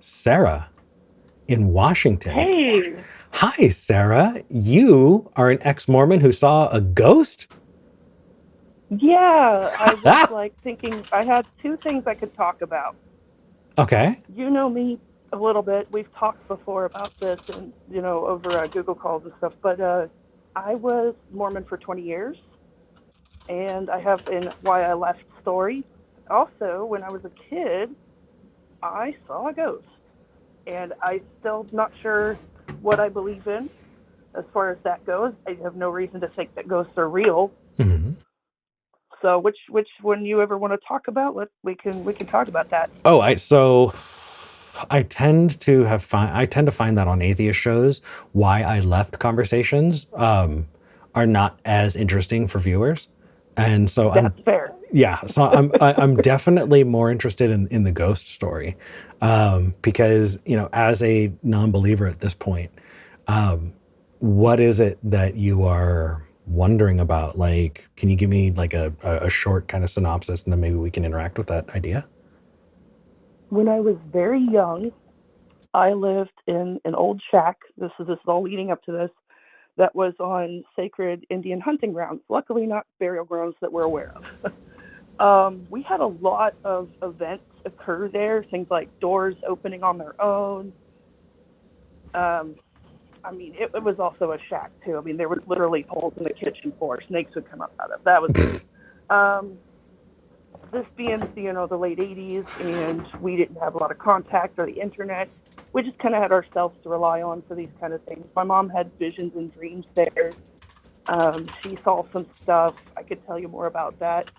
Sarah in Washington. Hey, Hi, Sarah. You are an ex-Mormon who saw a ghost? yeah, I was like thinking I had two things I could talk about. Okay. You know me a little bit. We've talked before about this and, over Google calls and stuff, but I was Mormon for 20 years and I have in why I left story. Also, when I was a kid, I saw a ghost and I still not sure what I believe in as far as that goes. I have no reason to think that ghosts are real. Mhm. So which one you ever want to talk about? We can talk about that. Oh, I tend to find that on atheist shows, why I left conversations are not as interesting for viewers. And so That's fair. I'm definitely more interested in the ghost story. Because, as a non-believer at this point, um, what is it that you are wondering about? Like, can you give me like a short kind of synopsis, and then maybe we can interact with that idea? When I was very young, I lived in an old shack. This is all leading up to this. That was on sacred Indian hunting grounds. Luckily, not burial grounds that we're aware of. We had a lot of events occur there. Things like doors opening on their own. Um, I mean, it was also a shack too. I mean, there were literally holes in the kitchen floor. Snakes would come up out of. That was weird. Um, this being the late 80s, and we didn't have a lot of contact or the internet. We just kind of had ourselves to rely on for these kind of things. My mom had visions and dreams there. She saw some stuff. I could tell you more about that.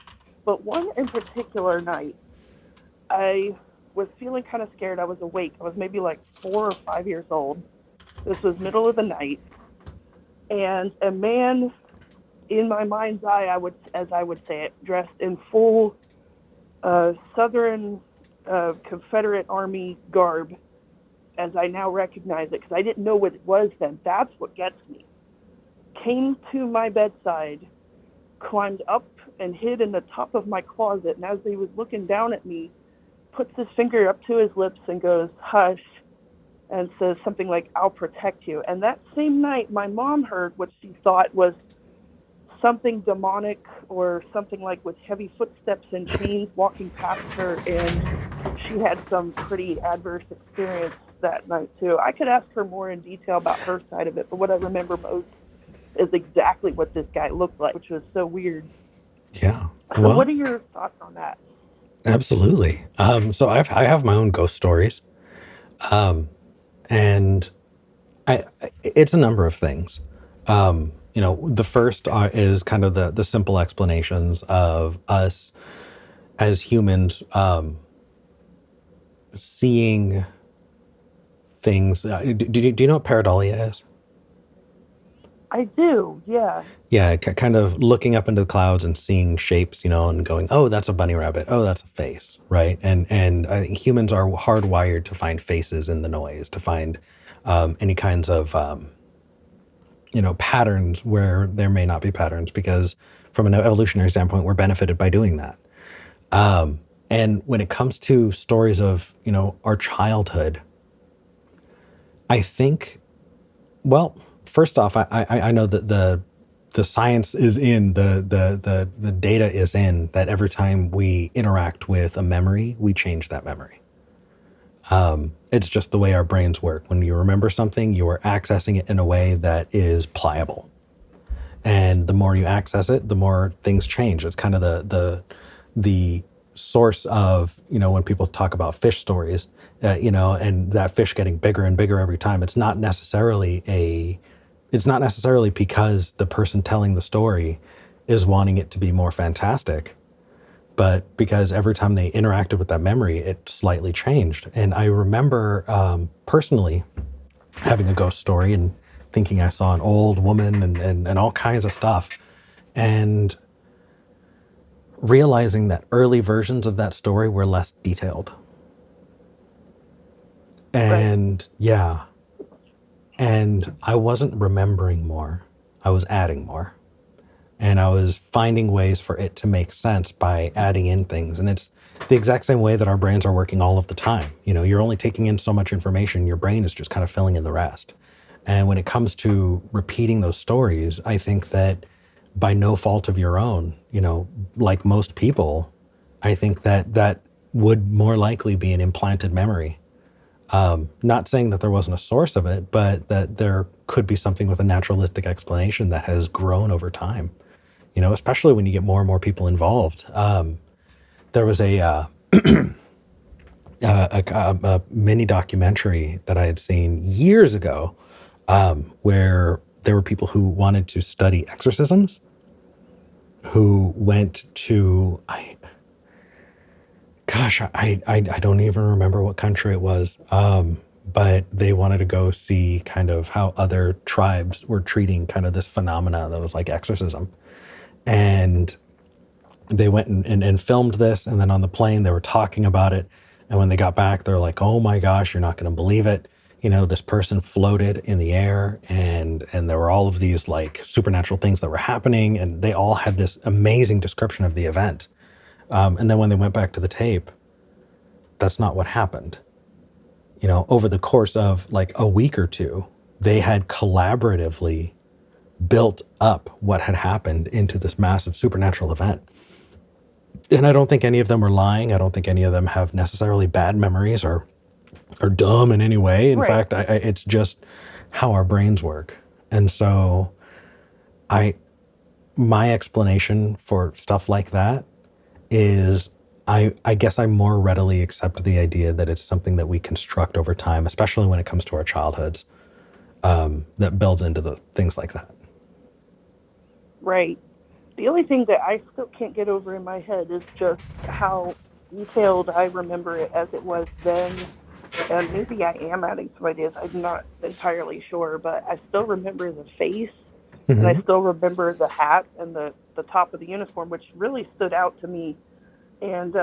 But one in particular night, I was feeling kind of scared. I was awake. I was maybe like 4 or 5 years old. This was middle of the night, and a man in my mind's eye, as I would say it, dressed in full Southern Confederate Army garb, as I now recognize it, because I didn't know what it was then. That's what gets me. Came to my bedside, climbed up and hid in the top of my closet, and as he was looking down at me, puts his finger up to his lips and goes, "Hush," and says something like, "I'll protect you." And that same night, my mom heard what she thought was something demonic or something like with heavy footsteps and chains walking past her, and she had some pretty adverse experience that night too. I could ask her more in detail about her side of it, but what I remember most is exactly what this guy looked like, which was so weird. Yeah. So what Well, are your thoughts on that? absolutely. So I have my own ghost stories, um, and it's a number of things. The first is kind of the simple explanations of us as humans seeing things. Do you know what pareidolia is? I do, yeah. Yeah, kind of looking up into the clouds and seeing shapes, and going, "Oh, that's a bunny rabbit. Oh, that's a face," right? And I think humans are hardwired to find faces in the noise, to find any kinds of patterns where there may not be patterns, because from an evolutionary standpoint, we're benefited by doing that. And when it comes to stories of our childhood, I think, well, first off, I know that the science is in the data is in that every time we interact with a memory, we change that memory. It's just the way our brains work. When you remember something, you are accessing it in a way that is pliable, and the more you access it, the more things change. It's kind of the source of when people talk about fish stories, and that fish getting bigger and bigger every time. It's not necessarily because the person telling the story is wanting it to be more fantastic, but because every time they interacted with that memory, it slightly changed. And I remember personally having a ghost story and thinking I saw an old woman and all kinds of stuff. And realizing that early versions of that story were less detailed. Right. And yeah, and I wasn't remembering more, I was adding more. and I was finding ways for it to make sense by adding in things. And it's the exact same way that our brains are working all of the time. You know, you're only taking in so much information, your brain is just kind of filling in the rest. And when it comes to repeating those stories, I think that by no fault of your own, you know, like most people, I think that that would more likely be an implanted memory. Not saying that there wasn't a source of it, but that there could be something with a naturalistic explanation that has grown over time. You know, especially when you get more and more people involved. There was a mini documentary that I had seen years ago, where there were people who wanted to study exorcisms, who went to I don't even remember what country it was, but they wanted to go see kind of how other tribes were treating kind of this phenomena that was like exorcism, and they went and filmed this, and then on the plane they were talking about it, and when they got back they're like, oh my gosh, you're not going to believe it, you know, this person floated in the air, and there were all of these like supernatural things that were happening, and they all had this amazing description of the event. And then when they went back to the tape, that's not what happened. You know, over the course of like a week or two, they had collaboratively built up what had happened into this massive supernatural event. And I don't think any of them are lying. I don't think any of them have necessarily bad memories or are dumb in any way. In Right. fact, it's just how our brains work. And so I, my explanation for stuff like that is I guess I more readily accept the idea that it's something that we construct over time, especially when it comes to our childhoods, that builds into the things like that. Right. The only thing that I still can't get over in my head is just how detailed I remember it as it was then. And maybe I am adding some ideas. I'm not entirely sure, but I still remember the face, and I Hmm. still remember the hat and the top of the uniform, which really stood out to me. And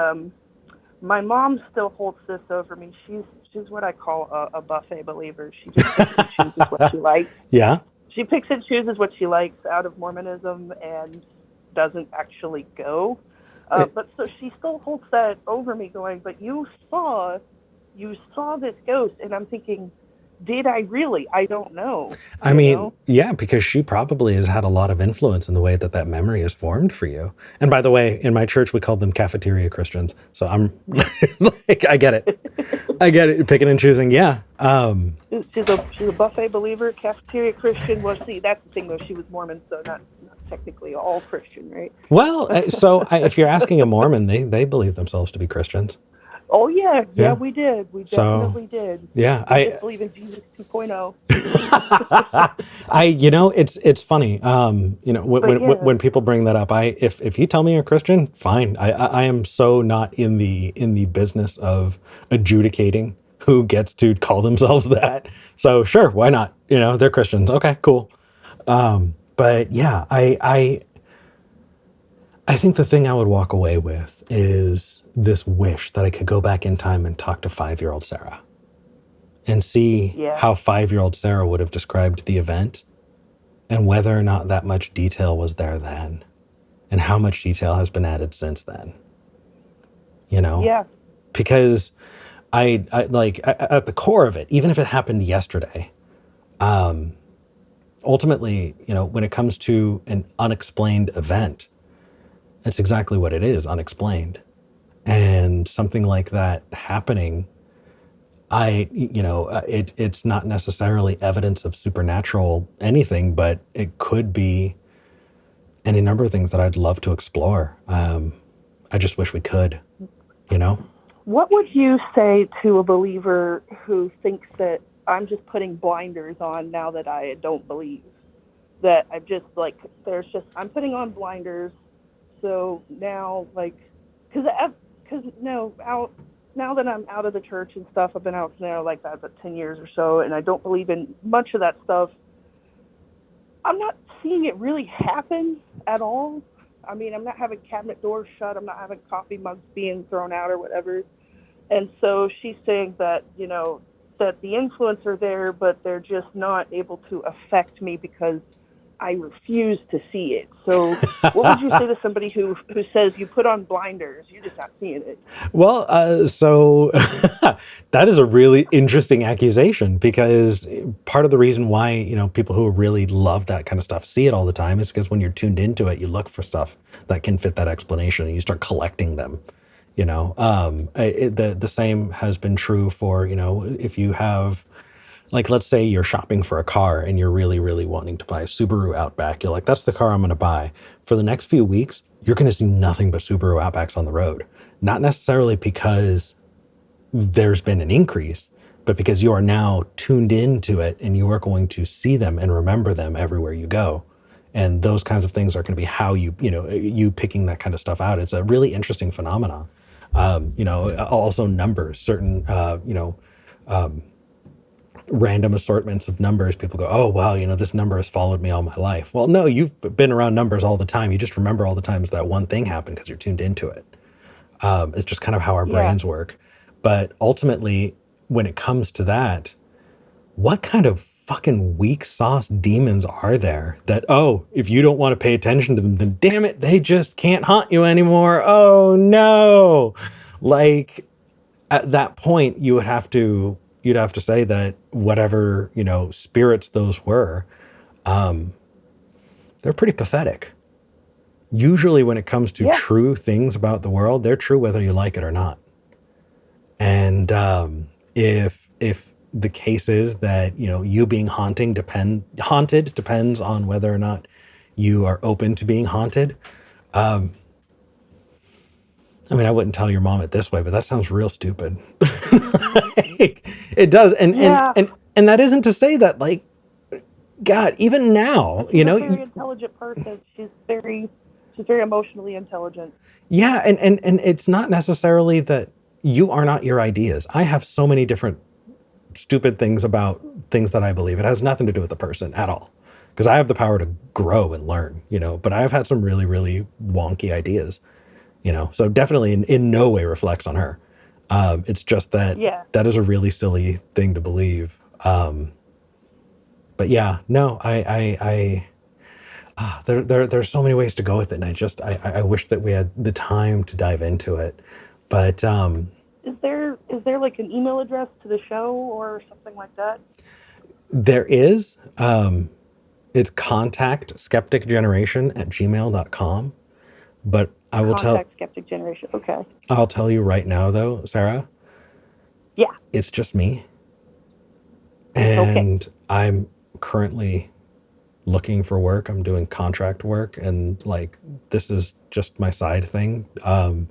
my mom still holds this over me. She's what I call a buffet believer. She just picks and chooses what she likes. Yeah. She picks and chooses what she likes out of Mormonism and doesn't actually go. It, But so she still holds that over me, going, "But you saw this ghost," and I'm thinking, "Did I really? I don't know." I You mean, know? yeah, because she probably has had a lot of influence in the way that that memory is formed for you. And by the way, in my church, we call them cafeteria Christians. So I'm like, I get it. I get it. Picking and choosing. Yeah. She's a buffet believer, cafeteria Christian. Well, see, that's the thing though. She was Mormon, so not technically all Christian, right? Well, if you're asking a Mormon, they believe themselves to be Christians. Oh yeah, yeah, Yeah. we did. We So definitely did. yeah, We just believe in Jesus 2.0. it's funny. You know, But yeah, when people bring that up, if you tell me you're Christian, fine. I am so not in the business of adjudicating who gets to call themselves that. So sure, why not? You know, they're Christians. Okay, cool. But yeah, I think the thing I would walk away with is this wish that I could go back in time and talk to 5-year-old Sarah and see yeah, how 5-year-old Sarah would have described the event and whether or not that much detail was there then and how much detail has been added since then, you know? yeah, Because I like at the core of it, even if it happened yesterday, ultimately, you know, when it comes to an unexplained event, it's exactly what it is, unexplained. And something like that happening, it's not necessarily evidence of supernatural anything, but it could be any number of things that I'd love to explore. I just wish we could, you know? What would you say to a believer who thinks that I'm just putting blinders on now that I don't believe? That I've just like, there's just, I'm putting on blinders. So now, like, because no, out, now that I'm out of the church and stuff, I've been out now like that about 10 years or so, and I don't believe in much of that stuff. I'm not seeing it really happen at all. I mean, I'm not having cabinet doors shut. I'm not having coffee mugs being thrown out or whatever. And so she's saying that, that the influence are there, but they're just not able to affect me because I refuse to see it. So, what would you say to somebody who says you put on blinders, you're just not seeing it? Well, so that is a really interesting accusation because part of the reason why, people who really love that kind of stuff see it all the time is because when you're tuned into it, you look for stuff that can fit that explanation and you start collecting them. The same has been true for, if you have, like, let's say you're shopping for a car and you're really, really wanting to buy a Subaru Outback. You're like, that's the car I'm going to buy. For the next few weeks, you're going to see nothing but Subaru Outbacks on the road. Not necessarily because there's been an increase, but because you are now tuned into it and you are going to see them and remember them everywhere you go. And those kinds of things are going to be how you picking that kind of stuff out. It's a really interesting phenomenon. Also numbers, certain, random assortments of numbers. People go, oh, wow, this number has followed me all my life. Well, no, you've been around numbers all the time. You just remember all the times that one thing happened because you're tuned into it. It's just kind of how our Yeah. brains work. But ultimately, when it comes to that, what kind of fucking weak sauce demons are there that, oh, if you don't want to pay attention to them, then damn it, they just can't haunt you anymore. Oh no. Like, at that point you'd have to say that whatever, spirits those were, they're pretty pathetic. Usually when it comes to Yeah. true things about the world, they're true whether you like it or not. And if the case is that, you being haunted depends on whether or not you are open to being haunted. I mean, I wouldn't tell your mom it this way, but that sounds real stupid. Like, it does. Yeah. And that isn't to say that, like, God, even now, She's a very intelligent person. She's very emotionally intelligent. yeah. And it's not necessarily that you are not your ideas. I have so many different stupid things about things that I believe. It has nothing to do with the person at all. Because I have the power to grow and learn, but I've had some really, really wonky ideas, so definitely in no way reflects on her. It's just that Yeah. that is a really silly thing to believe. But yeah, no, there's so many ways to go with it. And I wish that we had the time to dive into it. But Is there like an email address to the show or something like that? there is, it's contact skepticgeneration@gmail.com. But Contact Skeptic Generation. Okay. I'll tell you right now though, Sarah, Yeah. it's just me. Okay. And I'm currently looking for work. I'm doing contract work and, like, this is just my side thing. And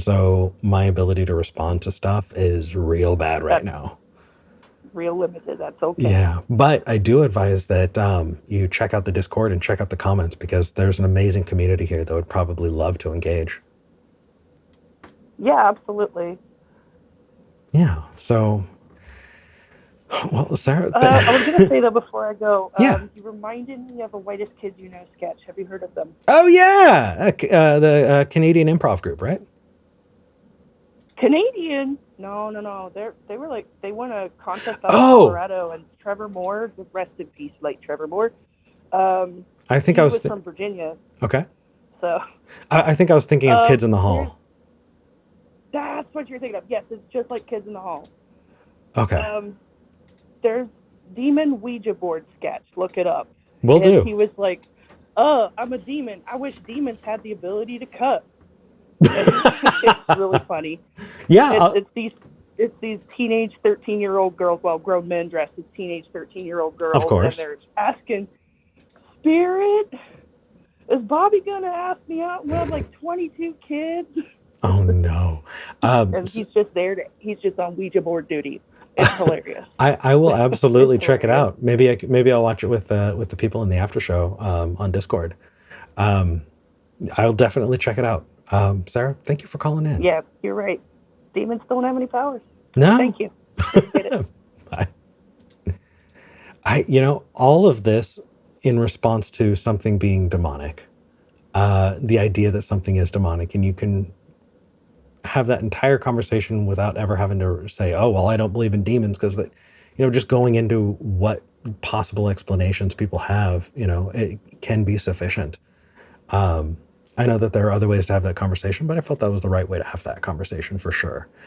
so my ability to respond to stuff is real bad right That's now. real limited. That's okay. Yeah. But I do advise that you check out the Discord and check out the comments because there's an amazing community here that would probably love to engage. Yeah, absolutely. Yeah. So, well, Sarah, I was going to say, though, before I go, yeah. you reminded me of a Whitest Kids You Know sketch. Have you heard of them? Oh, yeah. The Canadian improv group, right? Canadian? No. They won a contest out of Oh, Colorado, and Trevor Moore, rest in peace, late Trevor Moore. I think He I was, was from Virginia, okay. so I think I was thinking of Kids in the Hall. that's what you're thinking of. Yes, it's just like Kids in the Hall. Okay. There's Demon Ouija board sketch. Look it up. Will do. He was like, I'm a demon. I wish demons had the ability to cut. It's really funny. Yeah. It's these teenage 13-year-old girls, well, grown men dressed as teenage 13-year-old girls. Of course. And they're asking, Spirit, is Bobby going to ask me out and have like 22 kids? Oh, no. And he's just he's just on Ouija board duty. It's hilarious. I will absolutely check it out. Maybe I'll watch it with the people in the after show on Discord. I'll definitely check it out. Sarah, thank you for calling in. Yeah, you're right. Demons don't have any powers. No. Thank you. All of this in response to something being demonic. The idea that something is demonic, and you can have that entire conversation without ever having to say, oh, well, I don't believe in demons, because just going into what possible explanations people have, it can be sufficient. Um, I know that there are other ways to have that conversation, but I felt that was the right way to have that conversation for sure.